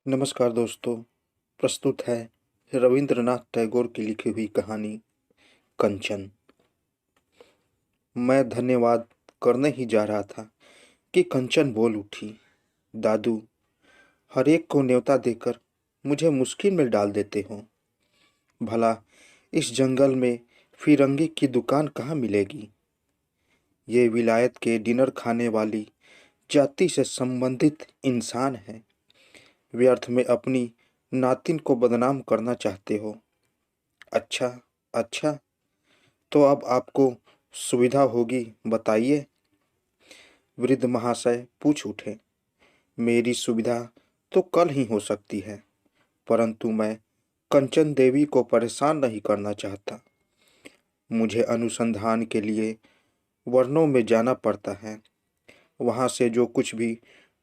नमस्कार दोस्तों। प्रस्तुत है रविंद्रनाथ टैगोर की लिखी हुई कहानी कंचन। मैं धन्यवाद करने ही जा रहा था कि कंचन बोल उठी। दादू, हर एक को न्योता देकर मुझे मुश्किल में डाल देते हो। भला इस जंगल में फिरंगी की दुकान कहाँ मिलेगी? ये विलायत के डिनर खाने वाली जाति से संबंधित इंसान है। व्यर्थ में अपनी नातिन को बदनाम करना चाहते हो। अच्छा, अच्छा, तो अब आपको सुविधा होगी, बताइए। वृद्ध महाशय पूछ उठे। मेरी सुविधा तो कल ही हो सकती है, परंतु मैं कंचन देवी को परेशान नहीं करना चाहता। मुझे अनुसंधान के लिए वर्णों में जाना पड़ता है। वहाँ से जो कुछ भी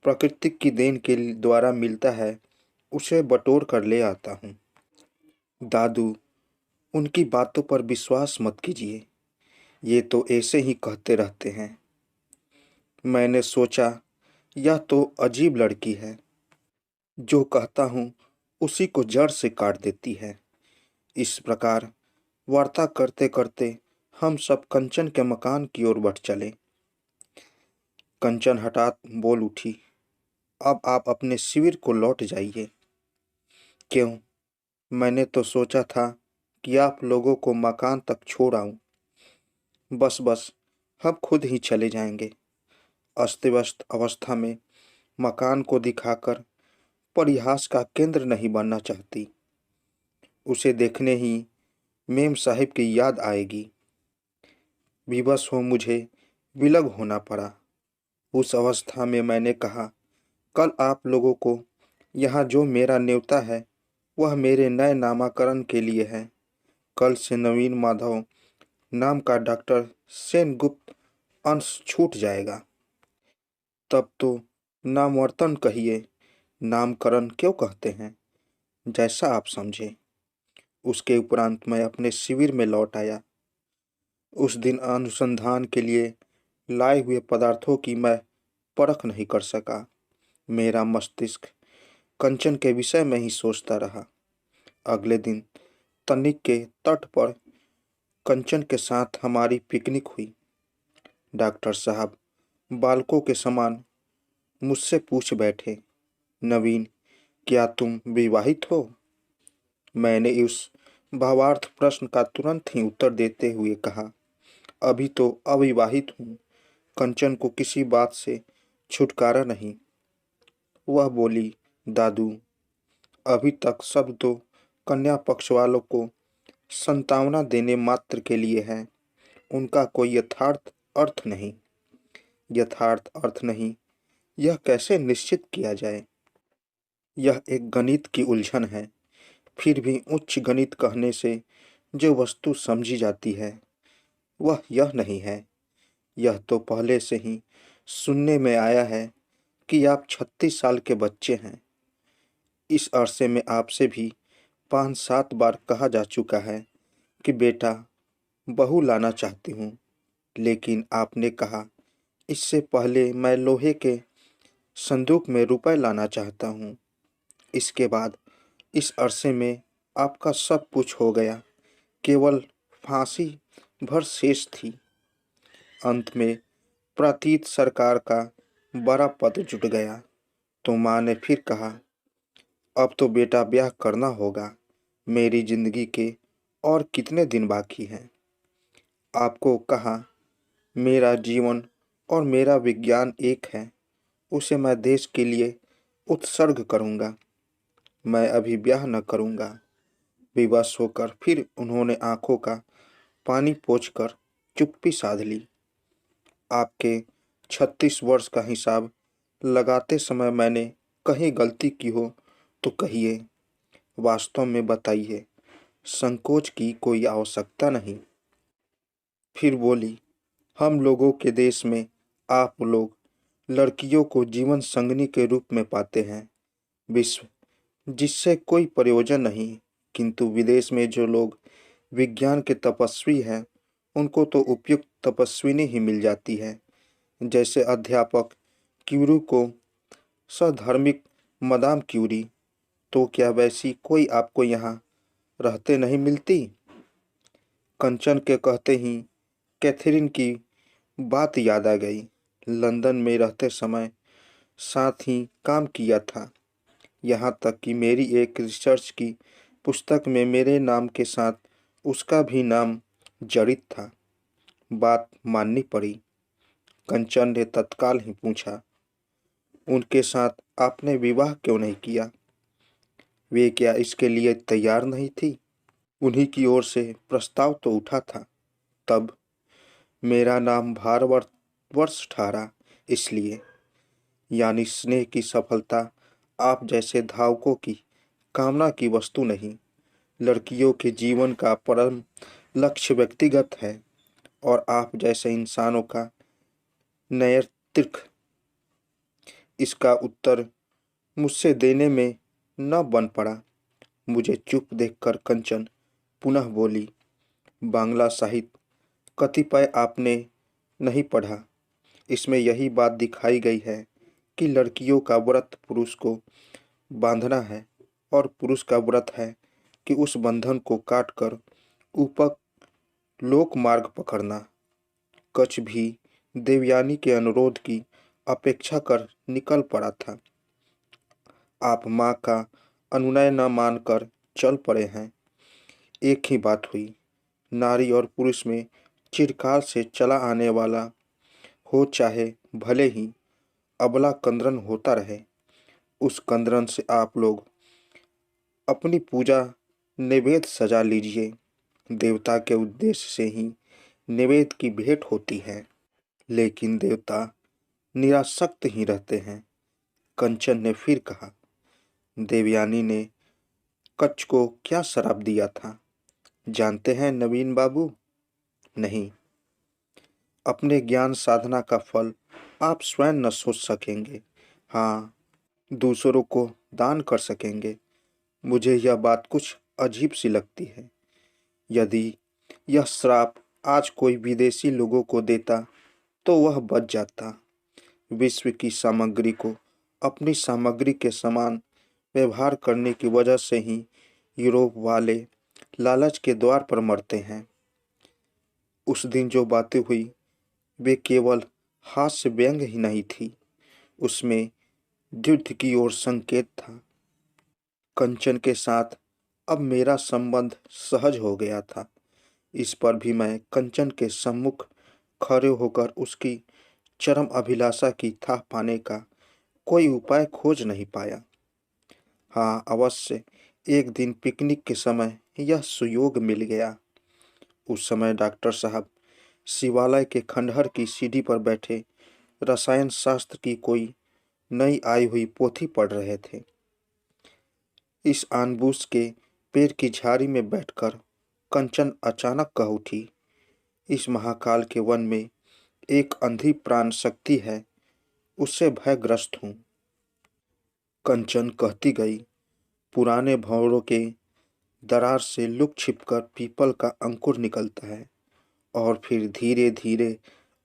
प्रकृति की देन के द्वारा मिलता है, उसे बटोर कर ले आता हूँ। दादू, उनकी बातों पर विश्वास मत कीजिए। ये तो ऐसे ही कहते रहते हैं। मैंने सोचा, यह तो अजीब लड़की है, जो कहता हूँ उसी को जड़ से काट देती है। इस प्रकार वार्ता करते करते हम सब कंचन के मकान की ओर बढ़ चले। कंचन हठात बोल उठी, अब आप अपने शिविर को लौट जाइए। क्यों? मैंने तो सोचा था कि आप लोगों को मकान तक छोड़ आऊं। बस बस, हम खुद ही चले जाएंगे। अस्त व्यस्त अवस्था में मकान को दिखाकर परिहास का केंद्र नहीं बनना चाहती। उसे देखने ही मेम साहिब की याद आएगी। विवश हो मुझे विलग होना पड़ा। उस अवस्था में मैंने कहा, कल आप लोगों को यहाँ जो मेरा न्योता है, वह मेरे नए नामाकरण के लिए है। कल से नवीन माधव नाम का डॉक्टर सेनगुप्त अंश छूट जाएगा। तब तो नामवर्तन कहिए, नामकरण क्यों कहते हैं, जैसा आप समझे। उसके उपरांत मैं अपने शिविर में लौट आया। उस दिन अनुसंधान के लिए लाए हुए पदार्थों की मैं परख नहीं कर सका। मेरा मस्तिष्क कंचन के विषय में ही सोचता रहा। अगले दिन तनिक के तट पर कंचन के साथ हमारी पिकनिक हुई। डॉक्टर साहब बालकों के समान मुझसे पूछ बैठे, नवीन, क्या तुम विवाहित हो? मैंने उस भावार्थ प्रश्न का तुरंत ही उत्तर देते हुए कहा, अभी तो अविवाहित हूँ। कंचन को किसी बात से छुटकारा नहीं। वह बोली, दादू, अभी तक सब तो कन्या पक्ष वालों को संतावना देने मात्र के लिए है। उनका कोई यथार्थ अर्थ नहीं। यथार्थ अर्थ नहीं, यह कैसे निश्चित किया जाए? यह एक गणित की उलझन है। फिर भी उच्च गणित कहने से जो वस्तु समझी जाती है, वह यह नहीं है। यह तो पहले से ही सुनने में आया है कि आप 36 साल के बच्चे हैं। इस अरसे में आपसे भी 5-7 बार कहा जा चुका है कि बेटा, बहू लाना चाहती हूँ, लेकिन आपने कहा, इससे पहले मैं लोहे के संदूक में रुपए लाना चाहता हूँ। इसके बाद इस अरसे में आपका सब कुछ हो गया, केवल फांसी भर शेष थी। अंत में प्रांतीय सरकार का बड़ा पद जुट गया। तो माँ ने फिर कहा, अब तो बेटा ब्याह करना होगा। मेरी जिंदगी के और कितने दिन बाकी हैं? आपको कहा, मेरा जीवन और मेरा विज्ञान एक है। उसे मैं देश के लिए उत्सर्ग करूंगा। मैं अभी ब्याह न करूंगा। विवश होकर फिर उन्होंने आंखों का पानी पोंछकर चुप्पी साध ली। आपके 36 वर्ष का हिसाब लगाते समय मैंने कहीं गलती की हो तो कहिए। वास्तव में बताइए, संकोच की कोई आवश्यकता नहीं। फिर बोली, हम लोगों के देश में आप लोग लड़कियों को जीवन संगनी के रूप में पाते हैं, विश्व जिससे कोई प्रयोजन नहीं। किंतु विदेश में जो लोग विज्ञान के तपस्वी हैं, उनको तो उपयुक्त तपस्विनी ही मिल जाती है। जैसे अध्यापक क्यूरी को सधर्मिक मदाम क्यूरी, तो क्या वैसी कोई आपको यहाँ रहते नहीं मिलती? कंचन के कहते ही कैथरीन की बात याद आ गई। लंदन में रहते समय साथ ही काम किया था, यहाँ तक कि मेरी एक रिसर्च की पुस्तक में मेरे नाम के साथ उसका भी नाम जड़ित था। बात माननी पड़ी। कंचन ने तत्काल ही पूछा, उनके साथ आपने विवाह क्यों नहीं किया? वे क्या इसके लिए तैयार नहीं थी? उन्हीं की ओर से प्रस्ताव तो उठा था। तब मेरा नाम भारवर्ष ठहरा, इसलिए। यानी स्नेह की सफलता आप जैसे धावकों की कामना की वस्तु नहीं, लड़कियों के जीवन का परम लक्ष्य व्यक्तिगत है और आप जैसे इंसानों का नैतिक। इसका उत्तर मुझसे देने में न बन पड़ा। मुझे चुप देखकर कंचन पुनः बोली, बांग्ला साहित्य कतिपय आपने नहीं पढ़ा। इसमें यही बात दिखाई गई है कि लड़कियों का व्रत पुरुष को बांधना है और पुरुष का व्रत है कि उस बंधन को काटकर ऊपर लोक मार्ग पकड़ना। कच्छ भी देवयानी के अनुरोध की अपेक्षा कर निकल पड़ा था। आप माँ का अनुनय न मानकर चल पड़े हैं। एक ही बात हुई। नारी और पुरुष में चिरकाल से चला आने वाला हो, चाहे भले ही अबला कंदरन होता रहे, उस कंदरन से आप लोग अपनी पूजा नैवेद्य सजा लीजिए। देवता के उद्देश्य से ही नैवेद्य की भेंट होती है, लेकिन देवता निरासक्त ही रहते हैं। कंचन ने फिर कहा, देवयानी ने कच्छ को क्या शराप दिया था, जानते हैं नवीन बाबू? नहीं। अपने ज्ञान साधना का फल आप स्वयं न सोच सकेंगे, हाँ, दूसरों को दान कर सकेंगे। मुझे यह बात कुछ अजीब सी लगती है। यदि यह श्राप आज कोई विदेशी लोगों को देता तो वह बच जाता। विश्व की सामग्री को अपनी सामग्री के समान व्यवहार करने की वजह से ही यूरोप वाले लालच के द्वार पर मरते हैं। उस दिन जो बातें हुई वे केवल हास्य व्यंग ही नहीं थी, उसमें युद्ध की ओर संकेत था। कंचन के साथ अब मेरा संबंध सहज हो गया था। इस पर भी मैं कंचन के सम्मुख खड़े होकर उसकी चरम अभिलाषा की था पाने का कोई उपाय खोज नहीं पाया। हाँ, अवश्य एक दिन पिकनिक के समय यह सुयोग मिल गया। उस समय डॉक्टर साहब शिवालय के खंडहर की सीढ़ी पर बैठे रसायन शास्त्र की कोई नई आई हुई पोथी पढ़ रहे थे। इस आनबूस के पेड़ की झाड़ी में बैठकर कंचन अचानक कह उठी, इस महाकाल के वन में एक अंधी प्राण शक्ति है, उससे भयग्रस्त हूँ। कंचन कहती गई, पुराने भंवरों के दरार से लुक छिपकर पीपल का अंकुर निकलता है और फिर धीरे धीरे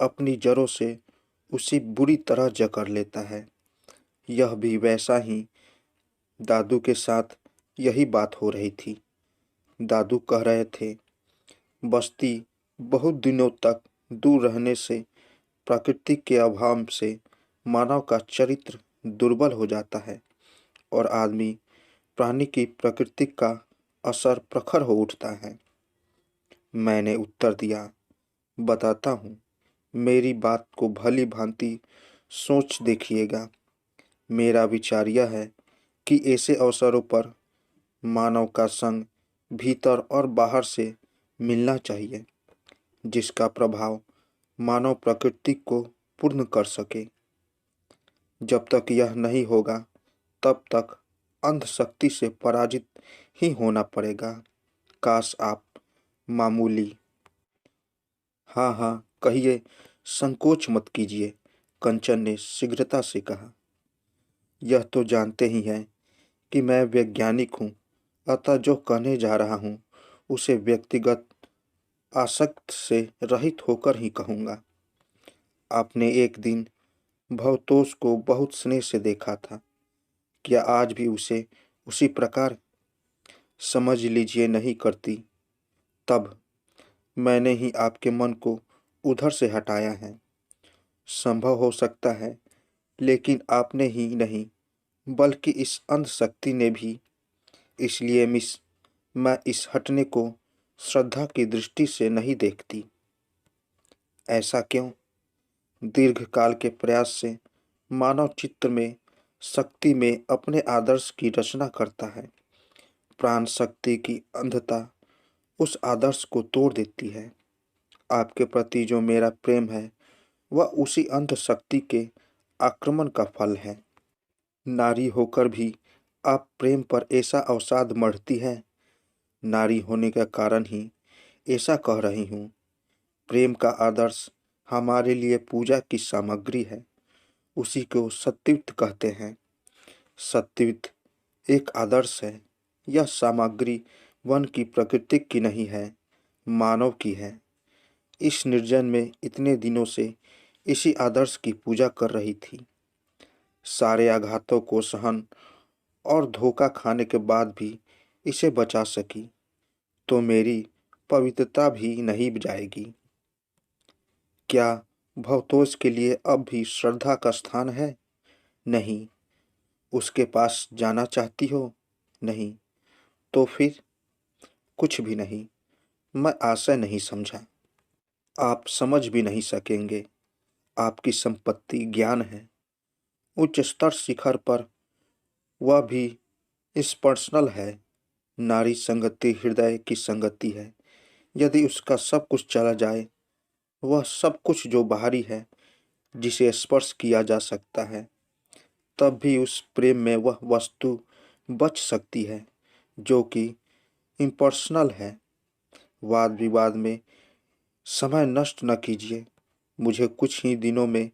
अपनी जड़ों से उसी बुरी तरह जकड़ लेता है। यह भी वैसा ही दादू के साथ यही बात हो रही थी। दादू कह रहे थे, बस्ती बहुत दिनों तक दूर रहने से प्रकृति के अभाव से मानव का चरित्र दुर्बल हो जाता है और आदमी प्राणी की प्रकृति का असर प्रखर हो उठता है। मैंने उत्तर दिया, बताता हूँ, मेरी बात को भली भांति सोच देखिएगा। मेरा विचार यह है कि ऐसे अवसरों पर मानव का संग भीतर और बाहर से मिलना चाहिए, जिसका प्रभाव मानव प्रकृति को पूर्ण कर सके। जब तक यह नहीं होगा तब तक अंध शक्ति से पराजित ही होना पड़ेगा। काश आप मामूली। हाँ हाँ, कहिए, संकोच मत कीजिए, कंचन ने शीघ्रता से कहा। यह तो जानते ही हैं कि मैं वैज्ञानिक हूँ, अतः जो कहने जा रहा हूँ उसे व्यक्तिगत आसक्त से रहित होकर ही कहूँगा। आपने एक दिन भवतोष को बहुत स्नेह से देखा था, क्या आज भी उसे उसी प्रकार समझ लीजिए नहीं करती, तब मैंने ही आपके मन को उधर से हटाया है। संभव हो सकता है, लेकिन आपने ही नहीं बल्कि इस अंध शक्ति ने भी। इसलिए मैं इस हटने को श्रद्धा की दृष्टि से नहीं देखती। ऐसा क्यों? दीर्घकाल के प्रयास से मानव चित्त में शक्ति में अपने आदर्श की रचना करता है। प्राण शक्ति की अंधता उस आदर्श को तोड़ देती है। आपके प्रति जो मेरा प्रेम है वह उसी अंध शक्ति के आक्रमण का फल है। नारी होकर भी आप प्रेम पर ऐसा अवसाद मढ़ती है। नारी होने का कारण ही ऐसा कह रही हूँ। प्रेम का आदर्श हमारे लिए पूजा की सामग्री है। उसी को सत्वित कहते हैं। सत्वित एक आदर्श है। यह सामग्री वन की प्रकृति की नहीं है, मानव की है। इस निर्जन में इतने दिनों से इसी आदर्श की पूजा कर रही थी। सारे आघातों को सहन और धोखा खाने के बाद भी इसे बचा सकी, तो मेरी पवित्रता भी नहीं जाएगी। क्या भवतोष के लिए अब भी श्रद्धा का स्थान है? नहीं। उसके पास जाना चाहती हो? नहीं। तो फिर कुछ भी नहीं। मैं आशय नहीं समझा। आप समझ भी नहीं सकेंगे। आपकी संपत्ति ज्ञान है, उच्च स्तर शिखर पर, वह भी स्पर्शनल है। नारी संगति हृदय की संगति है। यदि उसका सब कुछ चला जाए, वह सब कुछ जो बाहरी है, जिसे स्पर्श किया जा सकता है, तब भी उस प्रेम में वह वस्तु बच सकती है जो कि इम्पर्सनल है। वाद विवाद में समय नष्ट न कीजिए। मुझे कुछ ही दिनों में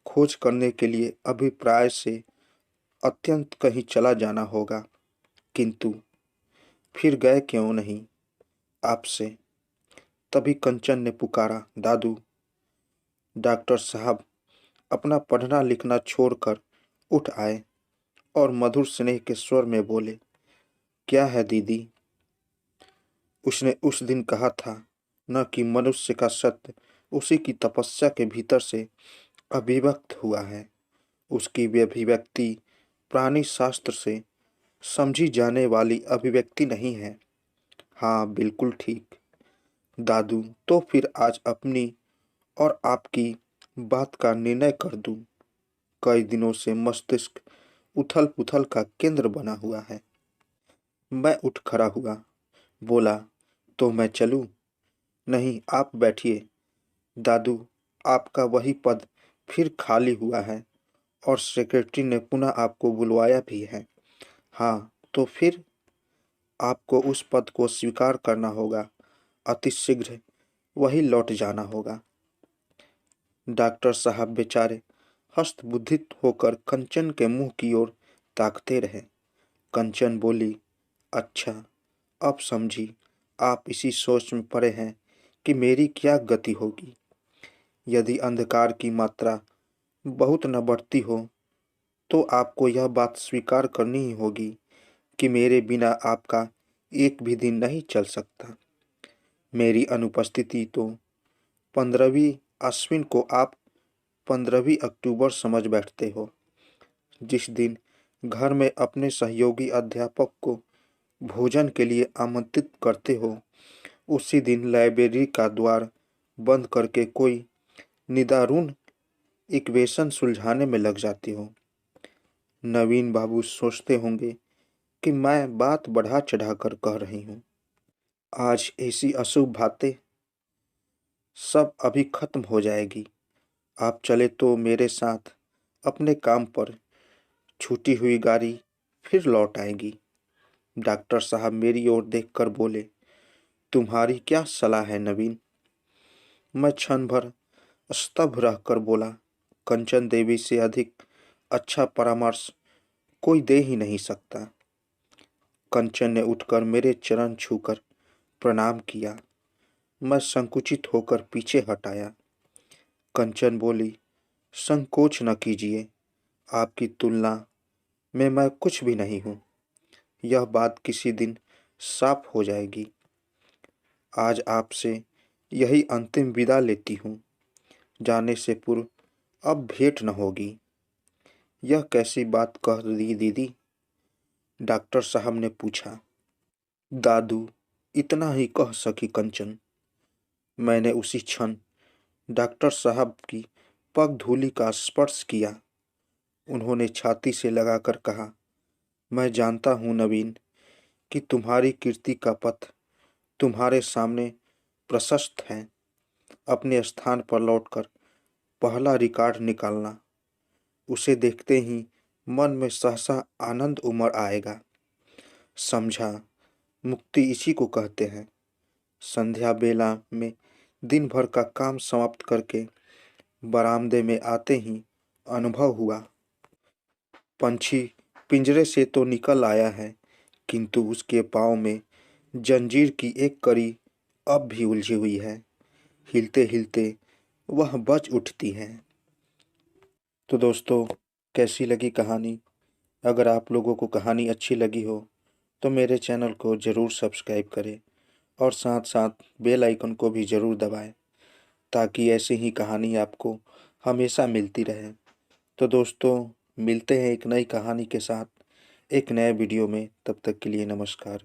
खोज करने के लिए अभिप्राय से अत्यंत कहीं चला जाना होगा। किंतु फिर गए क्यों नहीं आपसे? तभी कंचन ने पुकारा, दादू। डॉक्टर साहब अपना पढ़ना लिखना छोड़कर उठ आए और मधुर स्नेह के स्वर में बोले, क्या है दीदी? उसने उस दिन कहा था न कि मनुष्य का सत्य उसी की तपस्या के भीतर से अभिव्यक्त हुआ है। उसकी वे अभिव्यक्ति प्राणी शास्त्र से समझी जाने वाली अभिव्यक्ति नहीं है। हाँ, बिल्कुल ठीक दादू। तो फिर आज अपनी और आपकी बात का निर्णय कर दूं। कई दिनों से मस्तिष्क उथल पुथल का केंद्र बना हुआ है। मैं उठ खड़ा हुआ, बोला, तो मैं चलूं? नहीं, आप बैठिए दादू। आपका वही पद फिर खाली हुआ है और सेक्रेटरी ने पुनः आपको बुलवाया भी है। हाँ, तो फिर आपको उस पद को स्वीकार करना होगा। अति शीघ्र वही लौट जाना होगा। डॉक्टर साहब बेचारे हस्तबुद्धित होकर कंचन के मुंह की ओर ताकते रहे। कंचन बोली, अच्छा, अब समझी। आप इसी सोच में पड़े हैं कि मेरी क्या गति होगी। यदि अंधकार की मात्रा बहुत न बढ़ती हो, तो आपको यह बात स्वीकार करनी ही होगी कि मेरे बिना आपका एक भी दिन नहीं चल सकता। मेरी अनुपस्थिति तो 15वीं अश्विन को आप 15वीं अक्टूबर समझ बैठते हो। जिस दिन घर में अपने सहयोगी अध्यापक को भोजन के लिए आमंत्रित करते हो, उसी दिन लाइब्रेरी का द्वार बंद करके कोई निदारुण इक्वेशन सुलझाने में लग जाती हो। नवीन बाबू सोचते होंगे कि मैं बात बढ़ा चढ़ाकर कह रही हूँ। आज ऐसी अशुभ बातें सब अभी खत्म हो जाएगी। आप चले तो मेरे साथ अपने काम पर। छूटी हुई गाड़ी फिर लौट आएगी। डॉक्टर साहब मेरी ओर देखकर बोले, तुम्हारी क्या सलाह है नवीन? मैं क्षण भर स्तब्ध रहकर बोला, कंचन देवी से अधिक अच्छा परामर्श कोई दे ही नहीं सकता। कंचन ने उठकर मेरे चरण छूकर प्रणाम किया। मैं संकुचित होकर पीछे हट आया। कंचन बोली, संकोच न कीजिए। आपकी तुलना में मैं कुछ भी नहीं हूँ। यह बात किसी दिन साफ हो जाएगी। आज आपसे यही अंतिम विदा लेती हूँ। जाने से पूर्व अब भेंट न होगी। यह कैसी बात कह दी दीदी? डॉक्टर साहब ने पूछा। दादू, इतना ही कह सकी कंचन। मैंने उसी क्षण डॉक्टर साहब की पगधूलि का स्पर्श किया। उन्होंने छाती से लगाकर कहा, मैं जानता हूँ नवीन कि तुम्हारी कीर्ति का पथ तुम्हारे सामने प्रशस्त है। अपने स्थान पर लौटकर पहला रिकॉर्ड निकालना। उसे देखते ही मन में सहसा आनंद उमड़ आएगा। समझा, मुक्ति इसी को कहते हैं। संध्या बेला में दिन भर का काम समाप्त करके बरामदे में आते ही अनुभव हुआ। पंछी पिंजरे से तो निकल आया है, किंतु उसके पाँव में जंजीर की एक कड़ी अब भी उलझी हुई है। हिलते हिलते वह बच उठती है। तो दोस्तों, कैसी लगी कहानी? अगर आप लोगों को कहानी अच्छी लगी हो तो मेरे चैनल को ज़रूर सब्सक्राइब करें और साथ साथ बेल आइकन को भी ज़रूर दबाएं, ताकि ऐसी ही कहानी आपको हमेशा मिलती रहे। तो दोस्तों, मिलते हैं एक नई कहानी के साथ एक नए वीडियो में। तब तक के लिए नमस्कार।